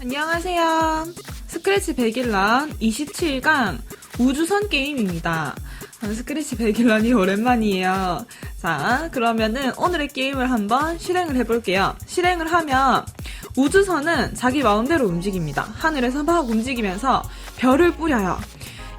안녕하세요. 스크래치 101런 27강 우주선 게임입니다. 스크래치 101런이 오랜만이에요. 자, 그러면은 오늘의 게임을 한번 실행을 해볼게요. 실행을 하면 우주선은 자기 마음대로 움직입니다. 하늘에서 막 움직이면서 별을 뿌려요.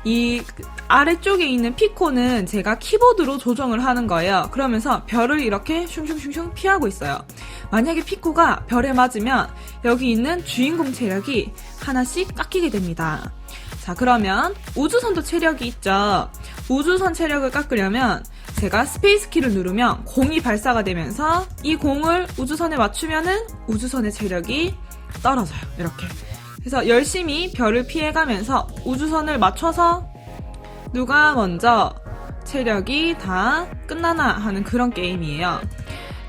이 아래쪽에 있는 피코는 제가 키보드로 조정을 하는 거예요. 그러면서 별을 이렇게 슝슝슝슝 피하고 있어요. 만약에 피코가 별에 맞으면 여기 있는 주인공 체력이 하나씩 깎이게 됩니다. 자, 그러면 우주선도 체력이 있죠. 우주선 체력을 깎으려면 제가 스페이스 키를 누르면 공이 발사가 되면서 이 공을 우주선에 맞추면은 우주선의 체력이 떨어져요. 이렇게. 그래서 열심히 별을 피해가면서 우주선을 맞춰서 누가 먼저 체력이 다 끝나나 하는 그런 게임이에요.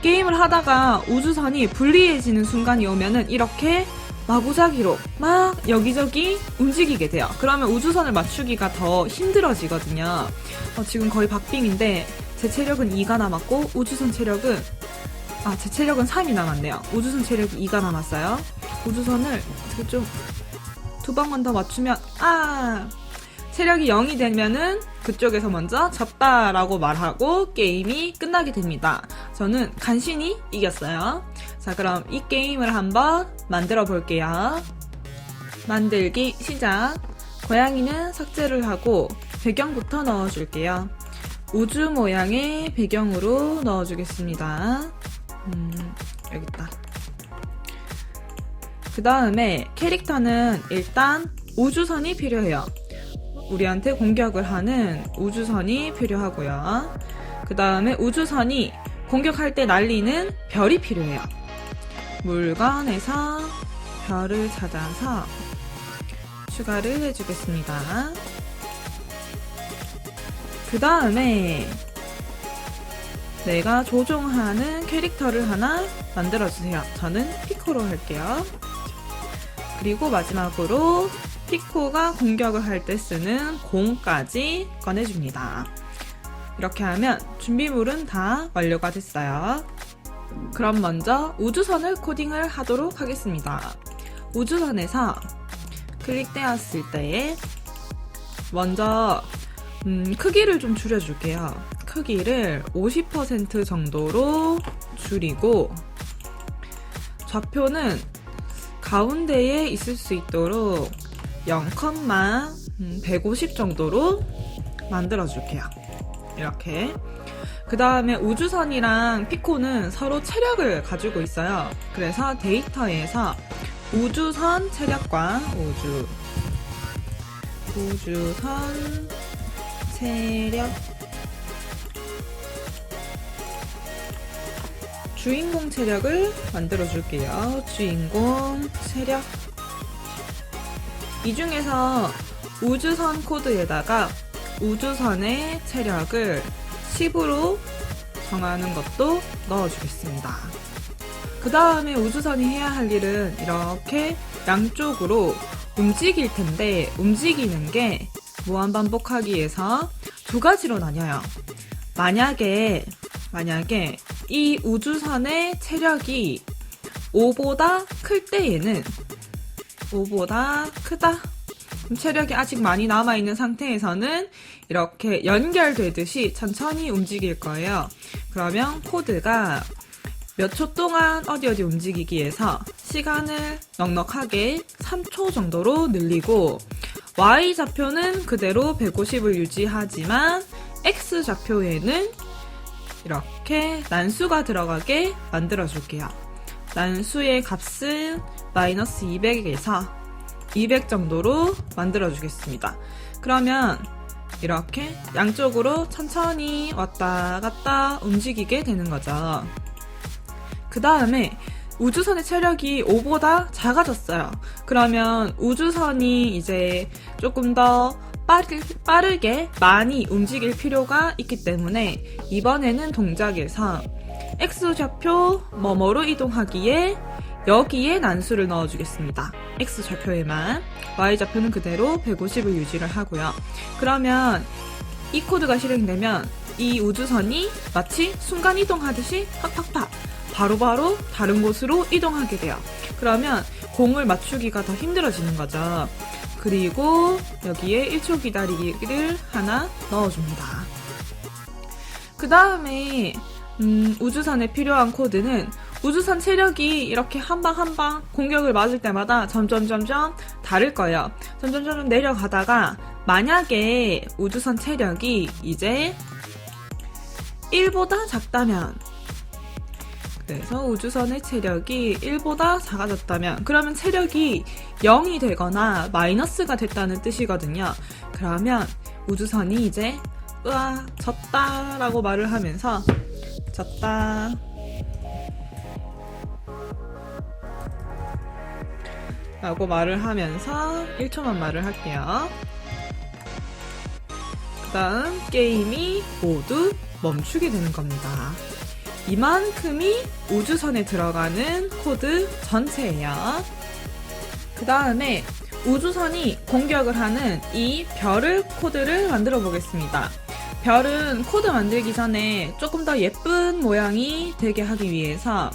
게임을 하다가 우주선이 불리해지는 순간이 오면은 이렇게 마구자기로 막 여기저기 움직이게 돼요. 그러면 우주선을 맞추기가 더 힘들어지거든요. 지금 거의 박빙인데 제 체력은 2가 남았고 우주선 체력은 제 체력은 3이 남았네요. 우주선 체력이 2가 남았어요. 우주선을 어떻게 좀 두 방만 더 맞추면 체력이 0이 되면은 그쪽에서 먼저 졌다라고 말하고 게임이 끝나게 됩니다. 저는 간신히 이겼어요. 자, 그럼 이 게임을 한번 만들어 볼게요. 만들기 시작. 고양이는 삭제를 하고 배경부터 넣어줄게요. 우주 모양의 배경으로 넣어주겠습니다. 여기 있다. 그 다음에 캐릭터는 일단 우주선이 필요해요. 우리한테 공격을 하는 우주선이 필요하고요. 그 다음에 우주선이 공격할 때 날리는 별이 필요해요. 물건에서 별을 찾아서 추가를 해주겠습니다. 그 다음에 내가 조종하는 캐릭터를 하나 만들어주세요. 저는 피코로 할게요. 그리고 마지막으로 피코가 공격을 할 때 쓰는 공까지 꺼내줍니다. 이렇게 하면 준비물은 다 완료가 됐어요. 그럼 먼저 우주선을 코딩을 하도록 하겠습니다. 우주선에서 클릭되었을 때 먼저 크기를 좀 줄여줄게요. 크기를 50% 정도로 줄이고 좌표는 가운데에 있을 수 있도록 0,150 정도로 만들어줄게요. 이렇게. 그 다음에 우주선이랑 피코는 서로 체력을 가지고 있어요. 그래서 데이터에서 우주선 체력과 우주선 체력 주인공 체력을 만들어줄게요. 주인공 체력. 이 중에서 우주선 코드에다가 우주선의 체력을 10으로 정하는 것도 넣어주겠습니다. 그 다음에 우주선이 해야 할 일은 이렇게 양쪽으로 움직일 텐데 움직이는 게 무한반복하기에서 두 가지로 나뉘어요. 만약에 이 우주선의 체력이 5보다 클 때에는 5보다 크다. 체력이 아직 많이 남아있는 상태에서는 이렇게 연결되듯이 천천히 움직일 거예요. 그러면 코드가 몇 초 동안 어디 움직이기 위해서 시간을 넉넉하게 3초 정도로 늘리고 Y좌표는 그대로 150을 유지하지만 X좌표에는 이렇게 난수가 들어가게 만들어줄게요. 난수의 값은 마이너스 200에서 200 정도로 만들어주겠습니다. 그러면 이렇게 양쪽으로 천천히 왔다 갔다 움직이게 되는 거죠. 그 다음에 우주선의 체력이 5보다 작아졌어요. 그러면 우주선이 이제 조금 더 빠르게 많이 움직일 필요가 있기 때문에 이번에는 동작에서 X좌표 뭐뭐로 이동하기에 여기에 난수를 넣어주겠습니다. X좌표에만. Y좌표는 그대로 150을 유지를 하고요. 그러면 이 코드가 실행되면 이 우주선이 마치 순간이동하듯이 팍팍팍 바로바로 다른 곳으로 이동하게 돼요. 그러면 공을 맞추기가 더 힘들어지는 거죠. 그리고 여기에 1초 기다리기를 하나 넣어줍니다. 그 다음에 우주선에 필요한 코드는 우주선 체력이 이렇게 한 방 한 방 공격을 맞을 때마다 점점 다를 거예요. 점점 내려가다가 만약에 우주선 체력이 이제 1보다 작다면, 그래서 우주선의 체력이 1보다 작아졌다면 그러면 체력이 0이 되거나 마이너스가 됐다는 뜻이거든요. 그러면 우주선이 이제 으아 졌다 라고 말을 하면서 졌다 라고 말을 하면서 1초만 말을 할게요. 그 다음 게임이 모두 멈추게 되는 겁니다. 이만큼이 우주선에 들어가는 코드 전체예요. 그 다음에 우주선이 공격을 하는 이 별을 코드를 만들어 보겠습니다. 별은 코드 만들기 전에 조금 더 예쁜 모양이 되게 하기 위해서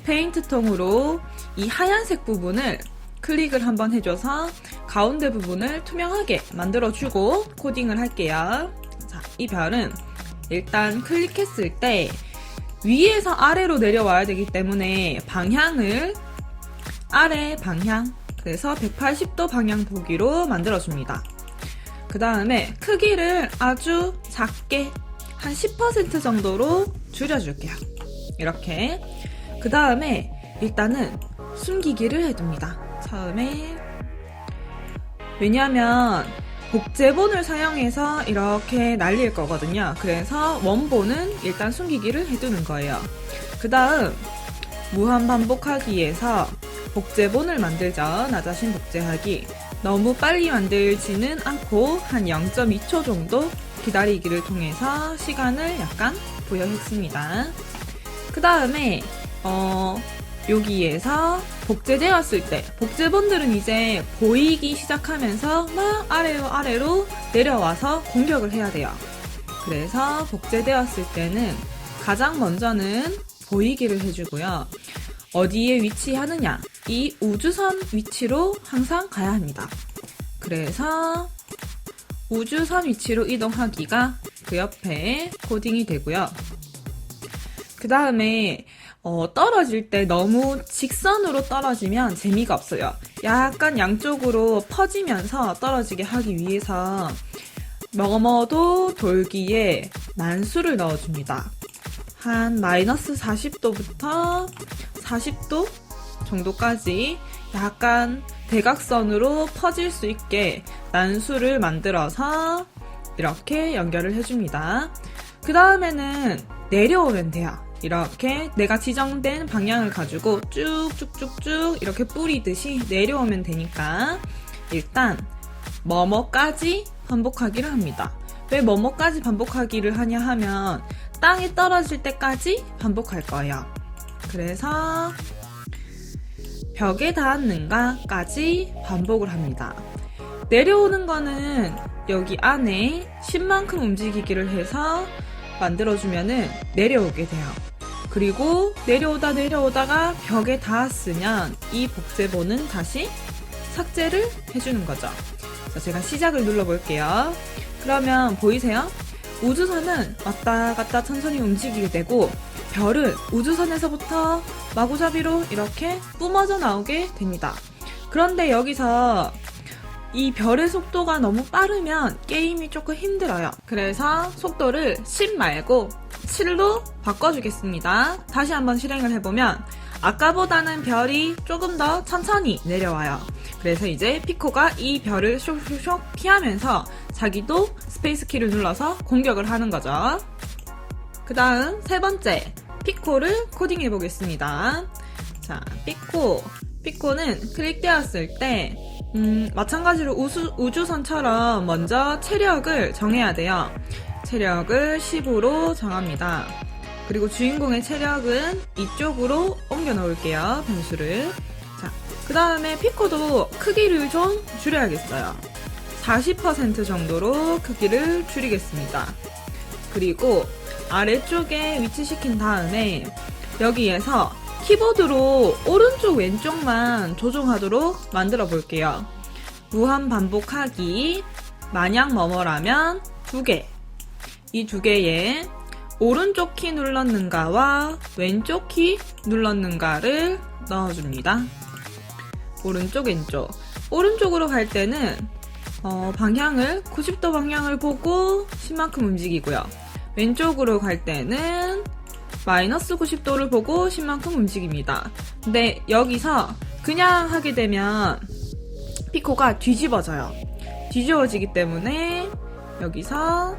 페인트통으로 이 하얀색 부분을 클릭을 한번 해줘서 가운데 부분을 투명하게 만들어주고 코딩을 할게요. 자, 이 별은 일단 클릭했을 때 위에서 아래로 내려와야 되기 때문에 방향을 아래 방향, 그래서 180도 방향 보기로 만들어줍니다. 그 다음에 크기를 아주 작게 한 10% 정도로 줄여줄게요. 이렇게. 그 다음에 일단은 숨기기를 해둡니다. 처음에. 왜냐하면 복제본을 사용해서 이렇게 날릴 거거든요. 그래서 원본은 일단 숨기기를 해두는 거예요. 그 다음 무한 반복하기에서 복제본을 만들죠. 나 자신 복제하기. 너무 빨리 만들지는 않고 한 0.2초 정도 기다리기를 통해서 시간을 약간 부여했습니다. 그 다음에 여기에서 복제되었을 때 복제본들은 이제 보이기 시작하면서 막 아래로 내려와서 공격을 해야 돼요. 그래서 복제되었을 때는 가장 먼저는 보이기를 해주고요. 어디에 위치하느냐, 이 우주선 위치로 항상 가야 합니다. 그래서 우주선 위치로 이동하기가 그 옆에 코딩이 되고요. 그 다음에 떨어질 때 너무 직선으로 떨어지면 재미가 없어요. 약간 양쪽으로 퍼지면서 떨어지게 하기 위해서 뭐뭐도 돌기에 난수를 넣어줍니다. 한 마이너스 40도부터 40도 정도까지 약간 대각선으로 퍼질 수 있게 난수를 만들어서 이렇게 연결을 해줍니다. 그 다음에는 내려오면 돼요. 이렇게 내가 지정된 방향을 가지고 쭉쭉쭉쭉 이렇게 뿌리듯이 내려오면 되니까 일단 뭐뭐까지 반복하기를 합니다. 왜 뭐뭐까지 반복하기를 하냐 하면 땅에 떨어질 때까지 반복할 거예요. 그래서 벽에 닿았는가까지 반복을 합니다. 내려오는 거는 여기 안에 10만큼 움직이기를 해서 만들어주면은 내려오게 돼요. 그리고 내려오다가 벽에 닿았으면 이 복제본은 다시 삭제를 해주는 거죠. 자, 제가 시작을 눌러볼게요. 그러면 보이세요? 우주선은 왔다 갔다 천천히 움직이게 되고 별은 우주선에서부터 마구잡이로 이렇게 뿜어져 나오게 됩니다. 그런데 여기서 이 별의 속도가 너무 빠르면 게임이 조금 힘들어요. 그래서 속도를 10 말고 7로 바꿔주겠습니다. 다시 한번 실행을 해보면 아까보다는 별이 조금 더 천천히 내려와요. 그래서 이제 피코가 이 별을 쇽쇽쇽 피하면서 자기도 스페이스 키를 눌러서 공격을 하는 거죠. 그 다음 세 번째, 피코를 코딩해 보겠습니다. 자, 피코는 클릭되었을 때 마찬가지로 우주선처럼 먼저 체력을 정해야 돼요. 체력을 10으로 정합니다. 그리고 주인공의 체력은 이쪽으로 옮겨 놓을게요. 변수를. 자, 그 다음에 피코도 크기를 좀 줄여야겠어요. 40% 정도로 크기를 줄이겠습니다. 그리고 아래쪽에 위치시킨 다음에 여기에서 키보드로 오른쪽 왼쪽만 조종하도록 만들어 볼게요. 무한 반복하기, 마냥 뭐뭐라면 2개. 이 2개에 오른쪽 키 눌렀는가와 왼쪽 키 눌렀는가를 넣어줍니다. 오른쪽, 왼쪽. 오른쪽으로 갈 때는 방향을 90도 방향을 보고 10만큼 움직이고요. 왼쪽으로 갈 때는 마이너스 90도를 보고 10만큼 움직입니다. 근데 여기서 그냥 하게 되면 피코가 뒤집어져요. 뒤집어지기 때문에 여기서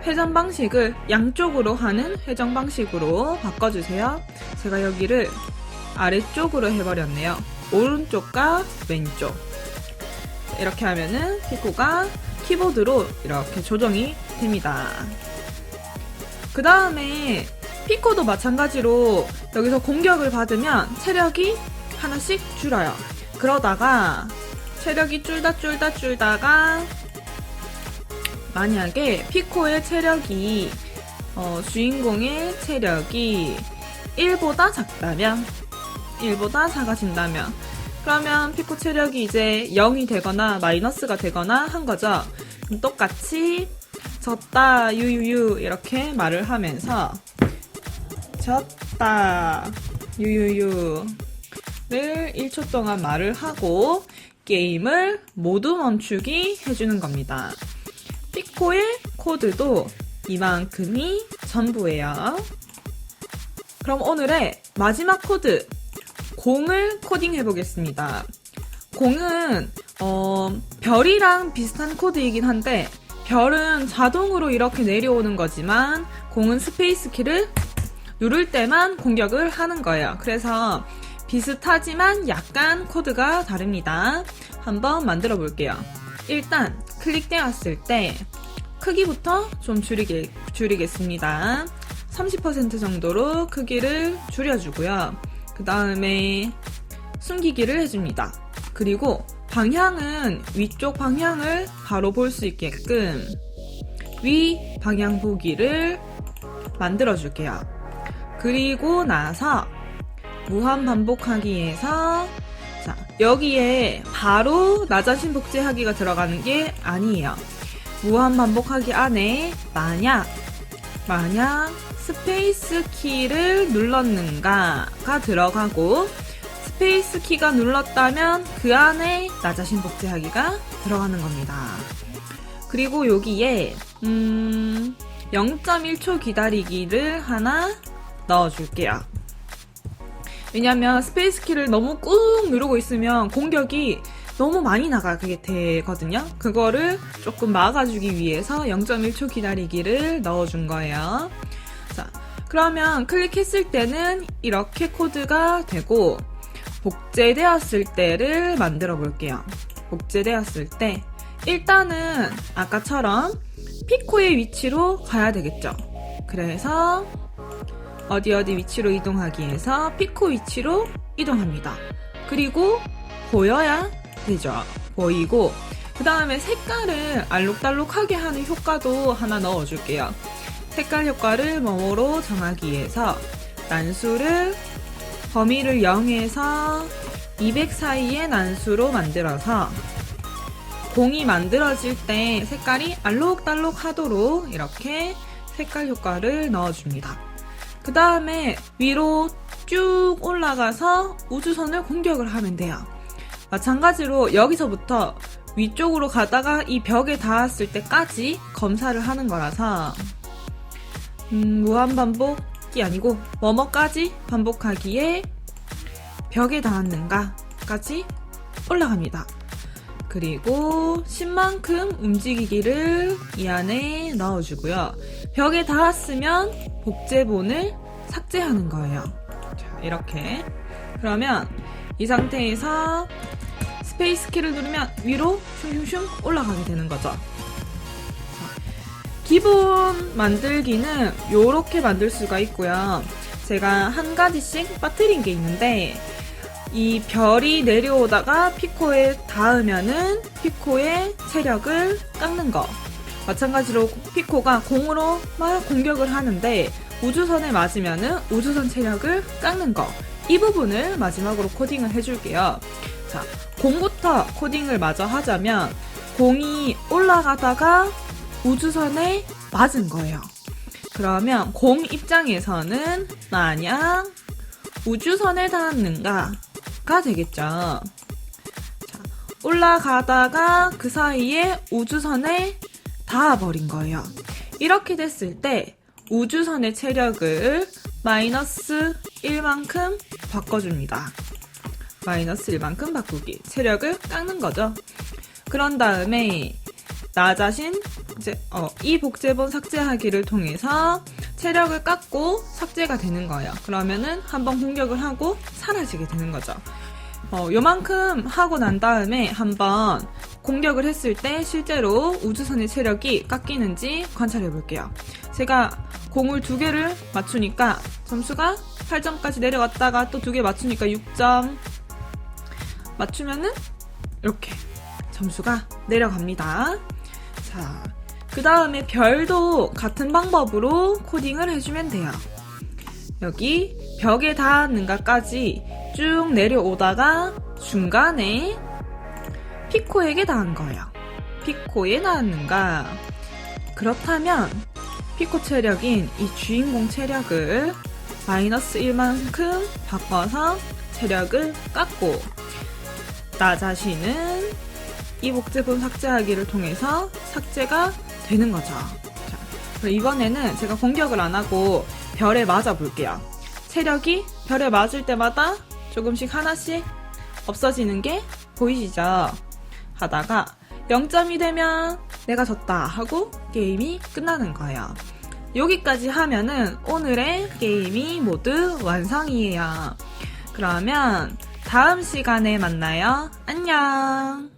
회전 방식을 양쪽으로 하는 회전 방식으로 바꿔주세요. 제가 여기를 아래쪽으로 해버렸네요. 오른쪽과 왼쪽. 이렇게 하면은 피코가 키보드로 이렇게 조정이 됩니다. 그 다음에 피코도 마찬가지로 여기서 공격을 받으면 체력이 하나씩 줄어요. 그러다가 체력이 줄다가 만약에 피코의 체력이 주인공의 체력이 1보다 작다면 1보다 작아진다면 그러면 피코 체력이 이제 0이 되거나 마이너스가 되거나 한 거죠. 그럼 똑같이 졌다 유유유 이렇게 말을 하면서 졌다 유유유를 1초 동안 말을 하고 게임을 모두 멈추기 해주는 겁니다. 피코의 코드도 이만큼이 전부예요. 그럼 오늘의 마지막 코드 공을 코딩해 보겠습니다. 공은 별이랑 비슷한 코드이긴 한데 별은 자동으로 이렇게 내려오는 거지만 공은 스페이스 키를 누를 때만 공격을 하는 거예요. 그래서 비슷하지만 약간 코드가 다릅니다. 한번 만들어 볼게요. 일단 클릭되었을 때 크기부터 좀 줄이겠습니다. 30% 정도로 크기를 줄여주고요. 그 다음에 숨기기를 해줍니다. 그리고 방향은 위쪽 방향을 바로 볼 수 있게끔 위 방향 보기를 만들어 줄게요. 그리고 나서 무한 반복하기에서 자, 여기에 바로 나 자신 복제하기가 들어가는 게 아니에요. 무한 반복하기 안에 만약 스페이스 키를 눌렀는가가 들어가고 스페이스 키가 눌렀다면 그 안에 나 자신 복제하기가 들어가는 겁니다. 그리고 여기에 0.1초 기다리기를 하나 넣어줄게요. 왜냐면 스페이스 키를 너무 꾹 누르고 있으면 공격이 너무 많이 나가게 되거든요. 그거를 조금 막아주기 위해서 0.1초 기다리기를 넣어준 거예요. 자, 그러면 클릭했을 때는 이렇게 코드가 되고 복제되었을 때를 만들어 볼게요. 복제되었을 때 일단은 아까처럼 피코의 위치로 가야 되겠죠. 그래서 어디 위치로 이동하기 위해서 피코 위치로 이동합니다. 그리고 보여야 되죠. 보이고 그 다음에 색깔을 알록달록하게 하는 효과도 하나 넣어줄게요. 색깔 효과를 뭐뭐로 정하기 위해서 난수를 범위를 0에서 200 사이의 난수로 만들어서 공이 만들어질 때 색깔이 알록달록 하도록 이렇게 색깔 효과를 넣어줍니다. 그 다음에 위로 쭉 올라가서 우주선을 공격을 하면 돼요. 마찬가지로 여기서부터 위쪽으로 가다가 이 벽에 닿았을 때까지 검사를 하는 거라서 무한 반복이 아니고 뭐뭐까지 반복하기에 벽에 닿았는가까지 올라갑니다. 그리고 10만큼 움직이기를 이 안에 넣어주고요. 벽에 닿았으면 복제본을 삭제하는 거예요. 자, 이렇게. 그러면 이 상태에서 스페이스 키를 누르면 위로 슝슝슝 올라가게 되는 거죠. 자, 기본 만들기는 이렇게 만들 수가 있고요. 제가 한 가지씩 빠뜨린 게 있는데 이 별이 내려오다가 피코에 닿으면은 피코의 체력을 깎는 거. 마찬가지로 피코가 공으로 막 공격을 하는데 우주선에 맞으면은 우주선 체력을 깎는 거. 이 부분을 마지막으로 코딩을 해줄게요. 자, 공부터 코딩을 마저 하자면 공이 올라가다가 우주선에 맞은 거예요. 그러면 공 입장에서는 만약 우주선에 닿았는가가 되겠죠. 자, 올라가다가 그 사이에 우주선에 닿아버린 거예요. 이렇게 됐을 때 우주선의 체력을 마이너스 1만큼 바꿔줍니다. 마이너스 1만큼 바꾸기. 체력을 깎는 거죠. 그런 다음에 나 자신 이제 이 복제본 삭제하기를 통해서 체력을 깎고 삭제가 되는 거예요. 그러면은 한번 공격을 하고 사라지게 되는 거죠. 요만큼 하고 난 다음에 한번 공격을 했을 때 실제로 우주선의 체력이 깎이는지 관찰해 볼게요. 제가 공을 2개를 맞추니까 점수가 8점까지 내려갔다가 또 2개 맞추니까 6점 맞추면은 이렇게 점수가 내려갑니다. 자, 그 다음에 별도 같은 방법으로 코딩을 해주면 돼요. 여기 벽에 닿았는가까지 쭉 내려오다가 중간에 피코에게 닿은 거예요. 피코에 닿았는가. 그렇다면 피코 체력인 이 주인공 체력을 마이너스 1만큼 바꿔서 체력을 깎고 나 자신은 이 복제본 삭제하기를 통해서 삭제가 되는 거죠. 자, 그럼 이번에는 제가 공격을 안 하고 별에 맞아 볼게요. 체력이 별에 맞을 때마다 조금씩 하나씩 없어지는 게 보이시죠? 하다가 0점이 되면 내가 졌다 하고 게임이 끝나는 거예요. 여기까지 하면은 오늘의 게임이 모두 완성이에요. 그러면 다음 시간에 만나요. 안녕!